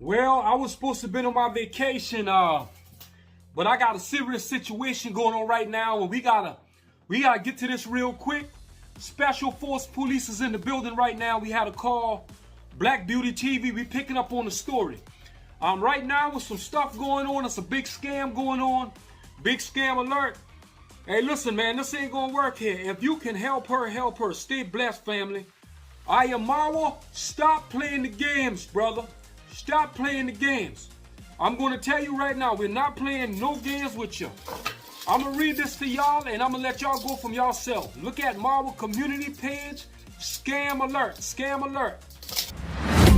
Well, I was supposed to have been on my vacation, but I got a serious situation going on right now, and we gotta get to this real quick. Special Force Police is in the building right now. We had a call. Black Beauty TV, we picking up on the story. Right now with some stuff going on. It's a big scam going on. Big scam alert. Hey, listen, man, this ain't gonna work here. If you can help her, help her. Stay blessed, family. Ayamawa, stop playing the games, brother. Stop playing the games. I'm going to tell you right now, we're not playing no games with you. I'm going to read this to y'all, and I'm going to let y'all go from y'allself. Look at Marvel community page. Scam alert. Scam alert.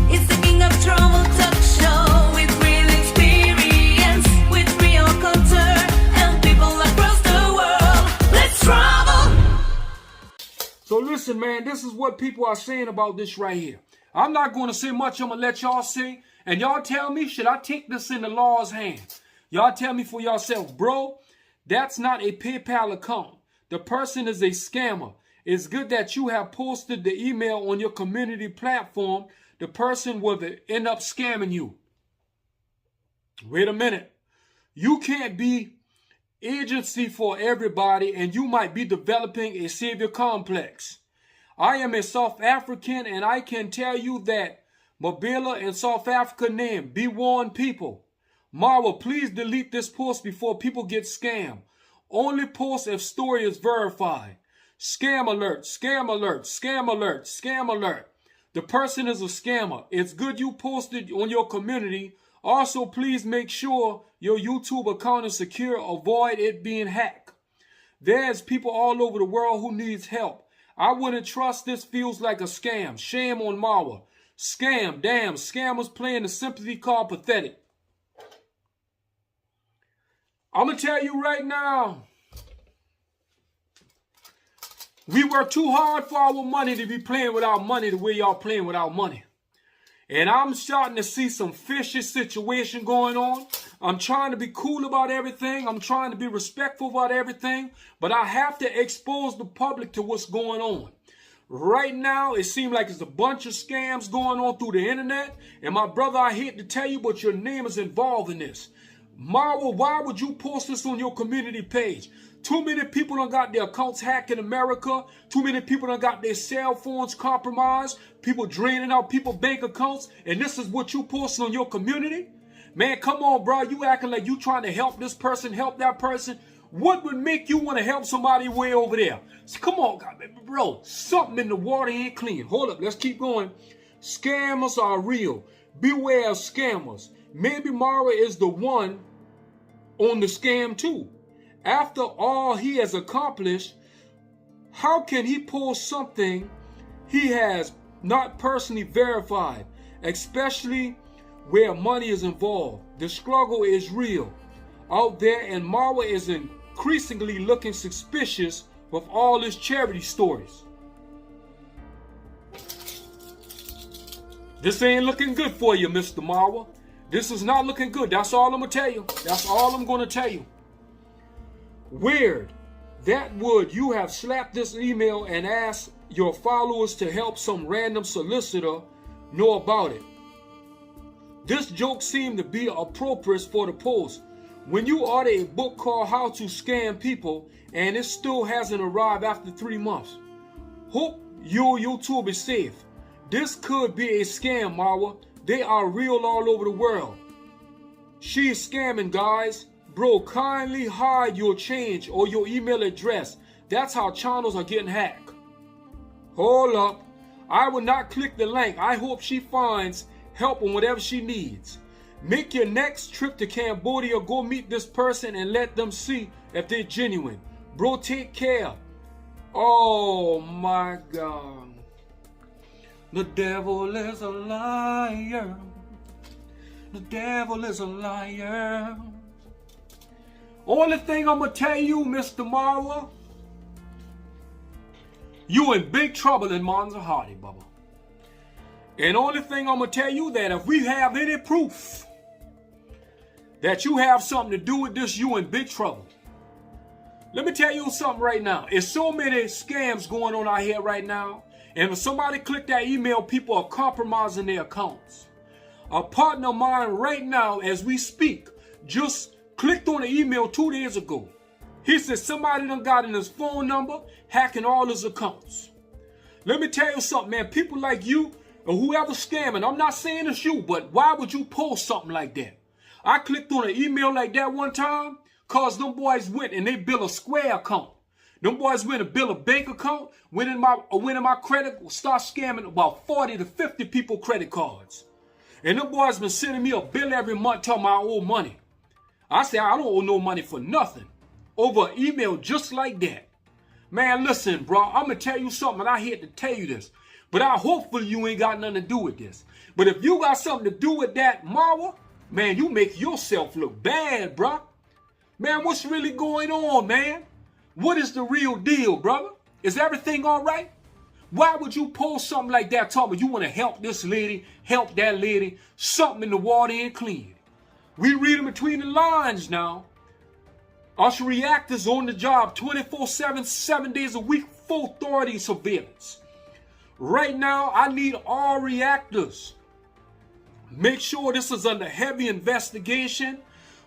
It's the King of Trouble talk show with real experience, with real culture, and people across the world. Let's travel. So listen, man, this is what people are saying about this right here. I'm not going to say much. I'm going to let y'all say. And y'all tell me, should I take this in the law's hands? Y'all tell me for yourself, bro, that's not a PayPal account. The person is a scammer. It's good that you have posted the email on your community platform. The person will end up scamming you. Wait a minute. You can't be agency for everybody, and you might be developing a savior complex. I am a South African, and I can tell you that Mabila in South Africa name. Be warned, people. Marwa, please delete this post before people get scammed. Only post if story is verified. Scam alert, scam alert, scam alert, scam alert. The person is a scammer. It's good you posted on your community. Also, please make sure your YouTube account is secure. Avoid it being hacked. There's people all over the world who needs help. I wouldn't trust this. Feels like a scam. Shame on Marwa. Scam, damn, scammers playing the sympathy card pathetic. I'm going to tell you right now, we work too hard for our money to be playing with our money the way y'all playing with our money. And I'm starting to see some fishy situation going on. I'm trying to be cool about everything. I'm trying to be respectful about everything. But I have to expose the public to what's going on. Right now, it seems like it's a bunch of scams going on through the internet. And my brother, I hate to tell you, but your name is involved in this. Marwa, why would you post this on your community page? Too many people done got their accounts hacked in America. Too many people done got their cell phones compromised. People draining out people's bank accounts. And this is what you posting on your community? Man, come on, bro. You acting like you trying to help this person, help that person. What would make you want to help somebody way over there? So come on, God, bro. Something in the water ain't clean. Hold up. Let's keep going. Scammers are real. Beware of scammers. Maybe Mara is the one on the scam too. After all he has accomplished, how can he post something he has not personally verified, especially where money is involved? The struggle is real out there, and Marwa is increasingly looking suspicious with all his charity stories. This ain't looking good for you, Mr. Marwa. This is not looking good. That's all I'm going to tell you. That's all I'm going to tell you. Weird. That would you have slapped this email and asked your followers to help some random solicitor know about it. This joke seemed to be appropriate for the post. When you order a book called How to Scam People and it still hasn't arrived after 3 months. Hope your YouTube is safe. This could be a scam, Marwa. They are real all over the world. She is scamming, guys. Bro, kindly hide your change or your email address. That's how channels are getting hacked. Hold up. I will not click the link. I hope she finds help on whatever she needs. Make your next trip to Cambodia. Go meet this person and let them see if they're genuine. Bro, take care. Oh my God. The devil is a liar. The devil is a liar. Only thing I'm going to tell you, Mr. Marwa, you in big trouble in Manzahati, Bubba. And only thing I'm going to tell you that if we have any proof that you have something to do with this, you in big trouble. Let me tell you something right now. There's so many scams going on out here right now. And when somebody click that email, people are compromising their accounts. A partner of mine right now as we speak just clicked on the email 2 days ago. He said somebody done got in his phone number, hacking all his accounts. Let me tell you something, man. People like you or whoever scamming, I'm not saying it's you, but why would you post something like that? I clicked on an email like that one time because them boys went and they built a Square account. Them boys went and built a bank account, went in my credit, start scamming about 40 to 50 people credit cards. And them boys been sending me a bill every month telling me I owe money. I say I don't owe no money for nothing. Over an email just like that. Man, listen, bro, I'm going to tell you something, and I hate to tell you this, but hopefully you ain't got nothing to do with this. But if you got something to do with that, Marwa, man, you make yourself look bad, bro. Man, what's really going on, man? What is the real deal, brother? Is everything all right? Why would you post something like that talking about you want to help this lady, help that lady, something in the water ain't clean? We reading between the lines now. Us reactors on the job 24/7, 7 days a week, full authority surveillance. Right now, I need all reactors. Make sure this is under heavy investigation.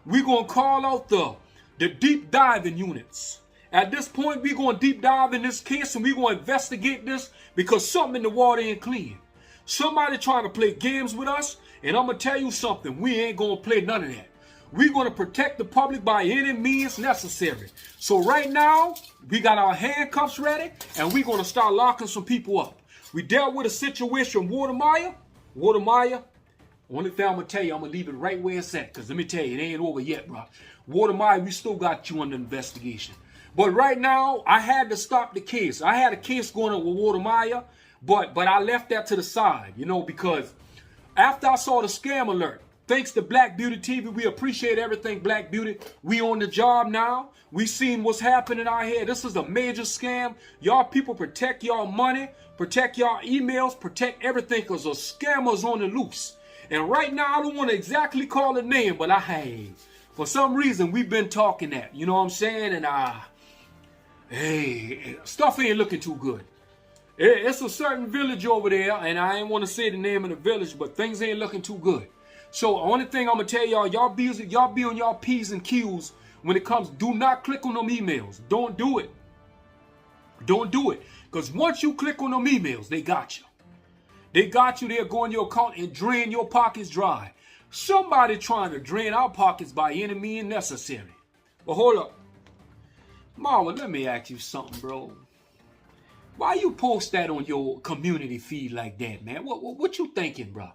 We're going to call out the deep diving units. At this point, we're going to deep dive in this case and we're going to investigate this because something in the water ain't clean. Somebody trying to play games with us, and I'm going to tell you something. We ain't going to play none of that. We're going to protect the public by any means necessary. So right now, we got our handcuffs ready, and we're going to start locking some people up. We dealt with a situation with Watermeyer. Only thing I'm going to tell you, I'm going to leave it right where it's at, because let me tell you, it ain't over yet, bro. Watermeyer, we still got you under investigation. But right now, I had to stop the case. I had a case going on with Watermeyer, but I left that to the side, you know, because after I saw the scam alert, thanks to Black Beauty TV, we appreciate everything, Black Beauty. We on the job now. We seen what's happening out here. This is a major scam. Y'all people protect y'all money, protect y'all emails, protect everything, because a scammer's on the loose. And right now, I don't want to exactly call a name, but for some reason, we've been talking that. You know what I'm saying? And hey, stuff ain't looking too good. It's a certain village over there, and I ain't want to say the name of the village, but things ain't looking too good. So the only thing I'm going to tell y'all be on y'all P's and Q's when it comes. Do not click on them emails. Don't do it. Don't do it. Because once you click on them emails, they got you. They got you. They'll go in your account and drain your pockets dry. Somebody trying to drain our pockets by any means necessary. But hold up. Marwa, let me ask you something, bro. Why you post that on your community feed like that, man? What you thinking, bro?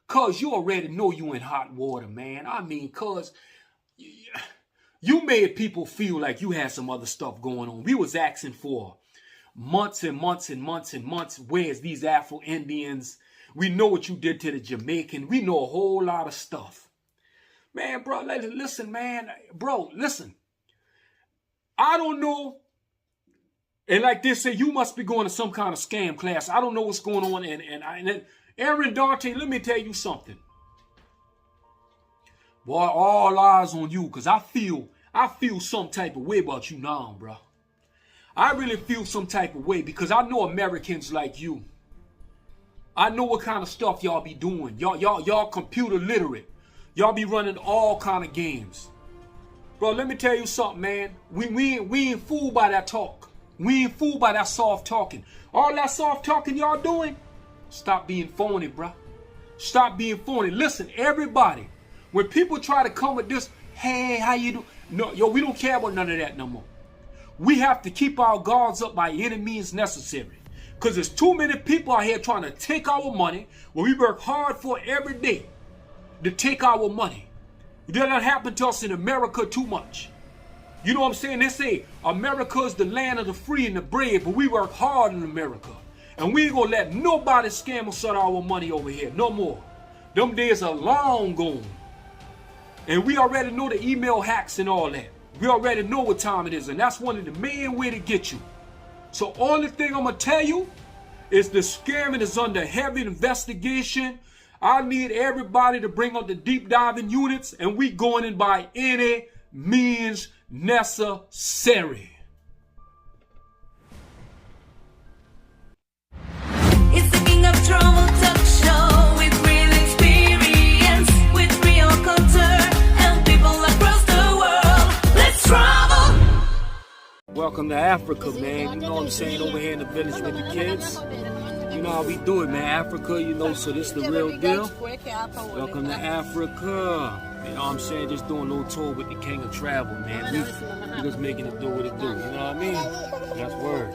Cause you already know you in hot water, man. I mean, cause you made people feel like you had some other stuff going on. We was asking for months and months and months and months. Where's these Afro-Indians? We know what you did to the Jamaican. We know a whole lot of stuff. Man, bro, listen, man. Bro, listen. I don't know. And like they say, you must be going to some kind of scam class. I don't know what's going on. And Aaron Dante, let me tell you something. Boy, all eyes on you, because I feel some type of way about you now, bro. I really feel some type of way because I know Americans like you. I know what kind of stuff y'all be doing. Y'all computer literate. Y'all be running all kind of games. Bro, let me tell you something, man. We ain't fooled by that talk. We ain't fooled by that soft talking. All that soft talking y'all doing, stop being phony, bro. Stop being phony. Listen, everybody, when people try to come with this, hey, how you do? No, yo, we don't care about none of that no more. We have to keep our guards up by any means necessary. Because there's too many people out here trying to take our money when we work hard for every day to take our money. It doesn't happen to us in America too much. You know what I'm saying? They say America is the land of the free and the brave, but we work hard in America. And we ain't gonna let nobody scam us out of our money over here. No more. Them days are long gone. And we already know the email hacks and all that. We already know what time it is, and that's one of the main way to get you. So only thing I'm gonna tell you is the scamming is under heavy investigation. I need everybody to bring up the deep diving units, and we going in by any means necessary. It's the King of Trouble Talk Show with real experience. Welcome to Africa, man. You know what I'm saying? Over here in the village with the kids. You know how we do it, man. Africa, you know, so this is the real deal. Welcome to Africa. You know what I'm saying? Just doing a little tour with the king of travel, man. We just making it do what it do. You know what I mean? That's word.